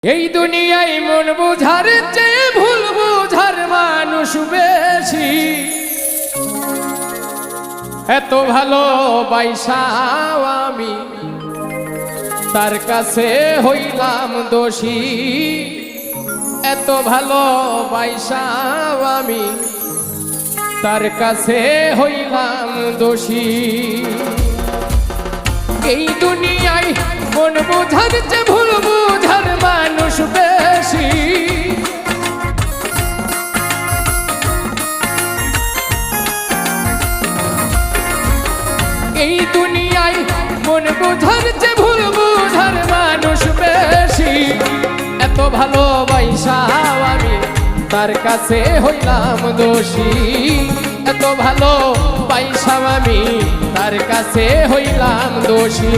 এই দুনিয়ায় মন বুঝার চেয়ে ভুল বুঝার মানুষ বেশি। এত ভালোবাসাও আমি তার কাছে হইলাম দোষী। এত ভালোবাসাও আমি তার কাছে হইলাম দোষী। এই দুনিয়ায় মন বুঝার চেয়ে ভুল বুঝার মানুষ বেশি। এই দুনিয়ায় মন বুঝার চেয়ে ভুল বুঝার মানুষ বেশি। এত ভালোবাসাও আমি তার কাছে হইলাম দোষী। এত ভালোবাসাও আমি তার কাছে হইলাম দোষী।